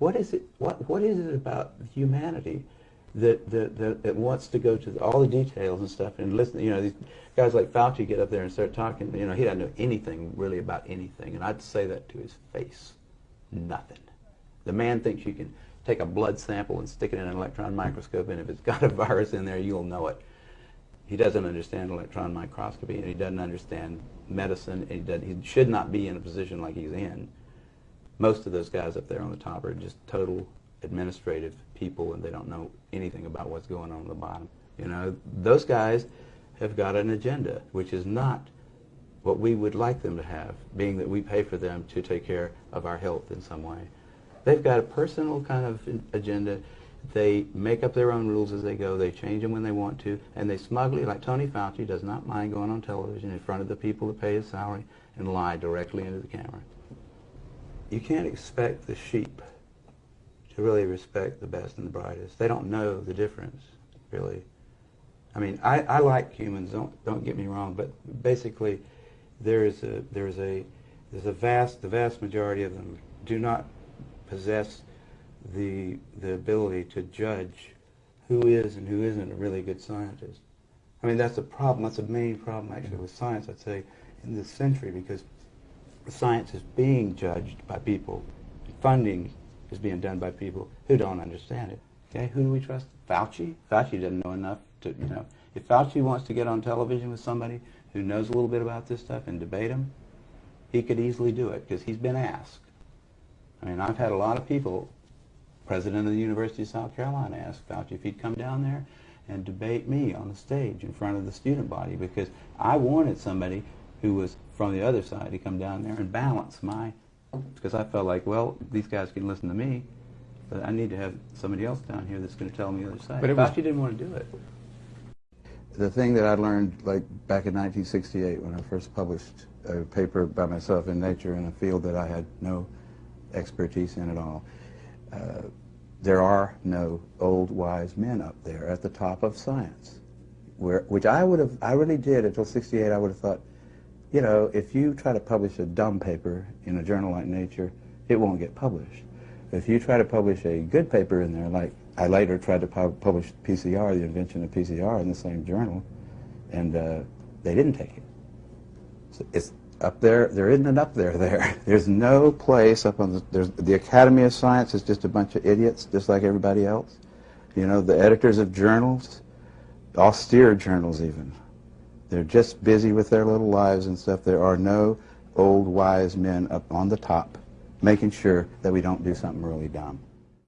What is it? What is it about humanity that wants to go to all the details and stuff and listen? You know, these guys like Fauci get up there and start talking. You know, he doesn't know anything really about anything, and I'd say that to his face. Nothing. The man thinks you can take a blood sample and stick it in an electron microscope, and if it's got a virus in there, you'll know it. He doesn't understand electron microscopy, and he doesn't understand medicine, and he should not be in a position like he's in. Most of those guys up there on the top are just total administrative people, and they don't know anything about what's going on at the bottom. You know, those guys have got an agenda, which is not what we would like them to have, being that we pay for them to take care of our health in some way. They've got a personal kind of agenda. They make up their own rules as they go. They change them when they want to, and they smugly, like Tony Fauci, does not mind going on television in front of the people that pay his salary and lie directly into the camera. You can't expect the sheep to really respect the best and the brightest. They don't know the difference, really. I mean, I like humans. Don't get me wrong, but basically, the vast majority of them do not possess the ability to judge who is and who isn't a really good scientist. I mean, that's a problem. That's a main problem, actually, with science, I'd say, in this century, because science is being judged by people. Funding is being done by people who don't understand it. Okay, who do we trust? Fauci? Fauci doesn't know enough to, you know. If Fauci wants to get on television with somebody who knows a little bit about this stuff and debate him, he could easily do it, because he's been asked. I mean, I've had a lot of people, president of the University of South Carolina, ask Fauci if he'd come down there and debate me on the stage in front of the student body, because I wanted somebody who was from the other side to come down there and balance my, because I felt like, well, these guys can listen to me, but I need to have somebody else down here that's going to tell me the other side. But Fauci didn't want to do it. The thing that I learned, like back in 1968 when I first published a paper by myself in Nature in a field that I had no expertise in at all, there are no old wise men up there at the top of science, which I really did until 68. I would have thought, you know, if you try to publish a dumb paper in a journal like Nature, it won't get published. If you try to publish a good paper in there, like I later tried to publish PCR, the invention of PCR, in the same journal, and they didn't take it. So it's up there. There isn't an up there there. There's no place up on the Academy of Science is just a bunch of idiots, just like everybody else. You know, the editors of journals, austere journals even, they're just busy with their little lives and stuff. There are no old wise men up on the top making sure that we don't do something really dumb.